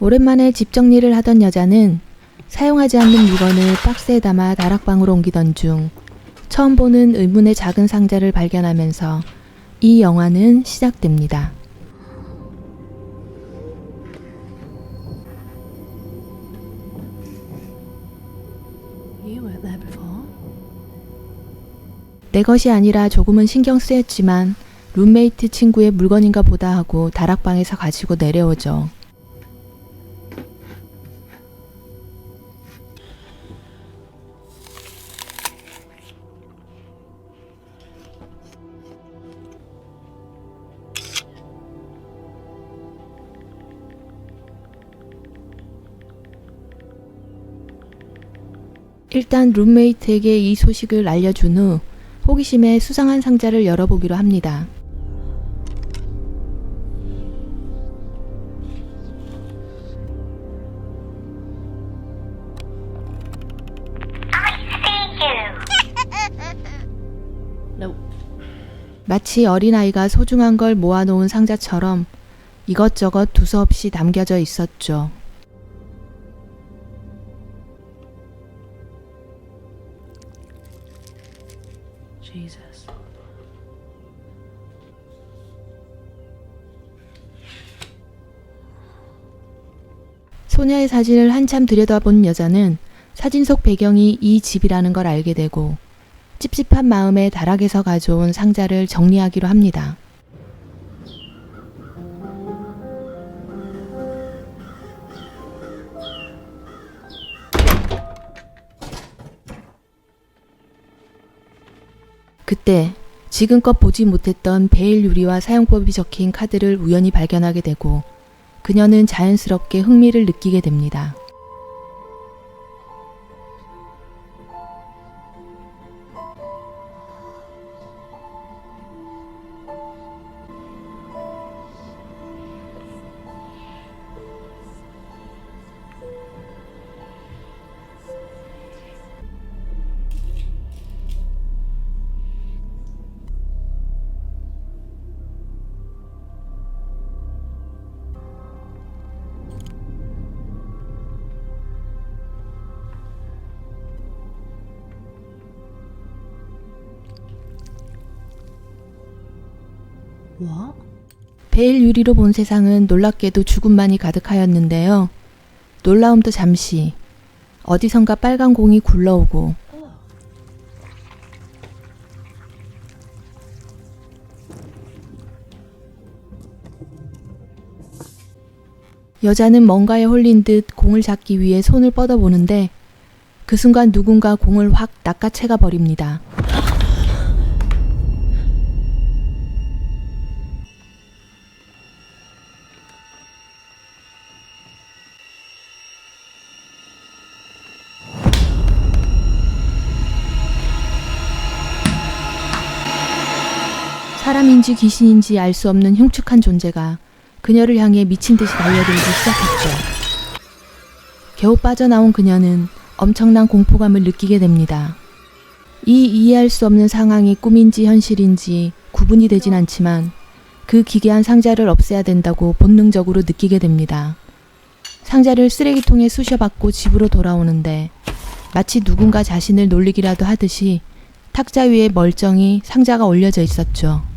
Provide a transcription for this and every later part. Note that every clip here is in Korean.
오랜만에 집 정리를 하던 여자는 사용하지 않는 물건을 박스에 담아 다락방으로 옮기던 중 처음 보는 의문의 작은 상자를 발견하면서 이 영화는 시작됩니다. 내 것이 아니라 조금은 신경 쓰였지만 룸메이트 친구의 물건인가 보다 하고 다락방에서 가지고 내려오죠. 일단 룸메이트에게 이 소식을 알려준 후 호기심에 수상한 상자를 열어보기로 합니다. 마치 어린아이가 소중한 걸 모아놓은 상자처럼 이것저것 두서없이 담겨져 있었죠. Jesus. 소녀의 사진을 한참 들여다본 여자는 사진 속 배경이 이 집이라는 걸 알게 되고 찝찝한 마음에 다락에서 가져온 상자를 정리하기로 합니다. 그때 지금껏 보지 못했던 베일 유리와 사용법이 적힌 카드를 우연히 발견하게 되고 그녀는 자연스럽게 흥미를 느끼게 됩니다. What? 베일 유리로 본 세상은 놀랍게도 죽음만이 가득하였는데요. 놀라움도 잠시 어디선가 빨간 공이 굴러오고 여자는 뭔가에 홀린 듯 공을 잡기 위해 손을 뻗어보는데 그 순간 누군가 공을 확 낚아채가 버립니다. 사람인지 귀신인지 알 수 없는 흉측한 존재가 그녀를 향해 미친 듯이 달려들기 시작했죠. 겨우 빠져나온 그녀는 엄청난 공포감을 느끼게 됩니다. 이 이해할 수 없는 상황이 꿈인지 현실인지 구분이 되진 않지만 그 기괴한 상자를 없애야 된다고 본능적으로 느끼게 됩니다. 상자를 쓰레기통에 쑤셔받고 집으로 돌아오는데 마치 누군가 자신을 놀리기라도 하듯이 탁자 위에 멀쩡히 상자가 올려져 있었죠.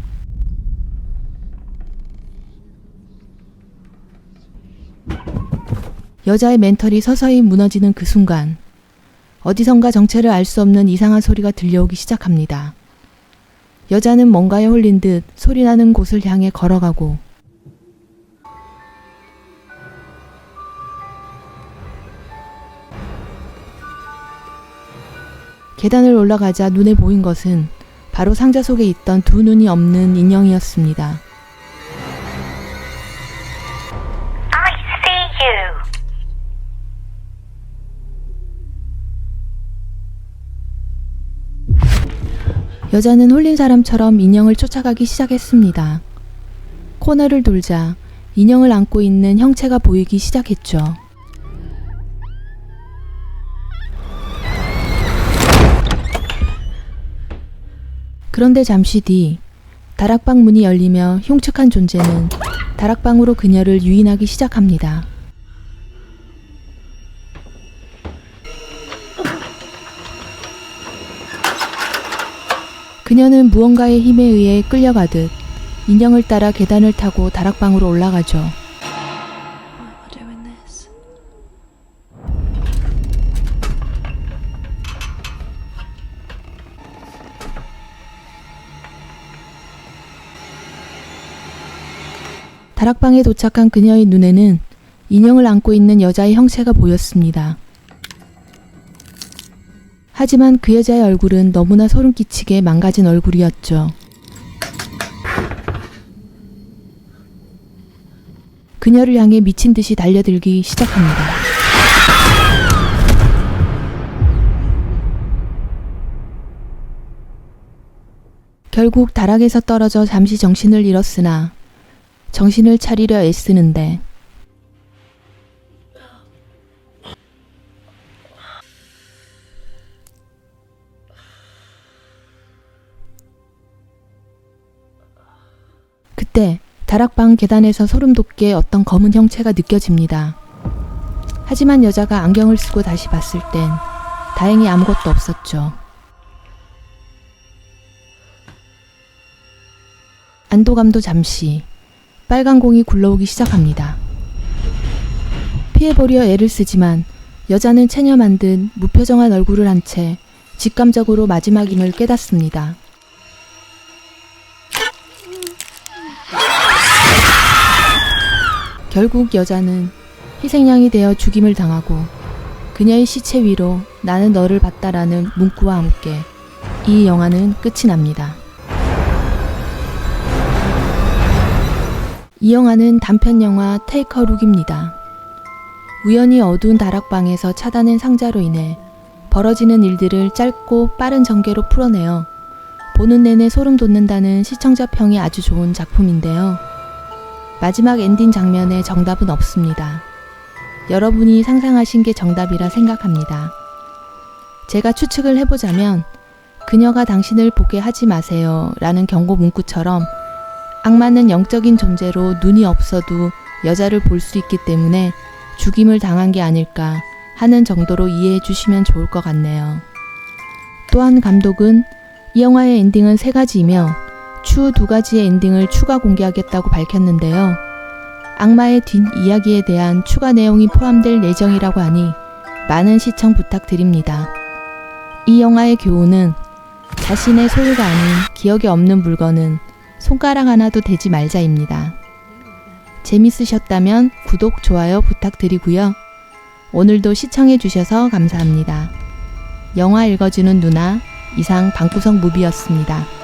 여자의 멘털이 서서히 무너지는 그 순간 어디선가 정체를 알 수 없는 이상한 소리가 들려오기 시작합니다. 여자는 뭔가에 홀린 듯 소리나는 곳을 향해 걸어가고 계단을 올라가자 눈에 보인 것은 바로 상자 속에 있던 두 눈이 없는 인형이었습니다. 여자는 홀린 사람처럼 인형을 쫓아가기 시작했습니다. 코너를 돌자 인형을 안고 있는 형체가 보이기 시작했죠. 그런데 잠시 뒤 다락방 문이 열리며 흉측한 존재는 다락방으로 그녀를 유인하기 시작합니다. 그녀는 무언가의 힘에 의해 끌려가듯 인형을 따라 계단을 타고 다락방으로 올라가죠. Why am I doing this? 다락방에 도착한 그녀의 눈에는 인형을 안고 있는 여자의 형체가 보였습니다. 하지만 그 여자의 얼굴은 너무나 소름 끼치게 망가진 얼굴이었죠. 그녀를 향해 미친 듯이 달려들기 시작합니다. 결국 다락에서 떨어져 잠시 정신을 잃었으나 정신을 차리려 애쓰는데 그때 다락방 계단에서 소름 돋게 어떤 검은 형체가 느껴집니다. 하지만 여자가 안경을 쓰고 다시 봤을 땐 다행히 아무것도 없었죠. 안도감도 잠시 빨간 공이 굴러오기 시작합니다. 피해보려 애를 쓰지만 여자는 체념한 듯 무표정한 얼굴을 한 채 직감적으로 마지막임을 깨닫습니다. 결국 여자는 희생양이 되어 죽임을 당하고 그녀의 시체 위로 나는 너를 봤다라는 문구와 함께 이 영화는 끝이 납니다. 이 영화는 단편 영화 테이크 어 룩입니다. 우연히 어두운 다락방에서 찾아낸 상자로 인해 벌어지는 일들을 짧고 빠른 전개로 풀어내어 보는 내내 소름 돋는다는 시청자 평이 아주 좋은 작품인데요. 마지막 엔딩 장면에 정답은 없습니다. 여러분이 상상하신 게 정답이라 생각합니다. 제가 추측을 해보자면 그녀가 당신을 보게 하지 마세요 라는 경고 문구처럼 악마는 영적인 존재로 눈이 없어도 여자를 볼 수 있기 때문에 죽임을 당한 게 아닐까 하는 정도로 이해해 주시면 좋을 것 같네요. 또한 감독은 이 영화의 엔딩은 3가지이며 추후 2가지의 엔딩을 추가 공개하겠다고 밝혔는데요. 악마의 뒷이야기에 대한 추가 내용이 포함될 예정이라고 하니 많은 시청 부탁드립니다. 이 영화의 교훈은 자신의 소유가 아닌 기억에 없는 물건은 손가락 하나도 대지 말자입니다. 재밌으셨다면 구독, 좋아요 부탁드리고요. 오늘도 시청해주셔서 감사합니다. 영화 읽어주는 누나 이상 방구석 무비였습니다.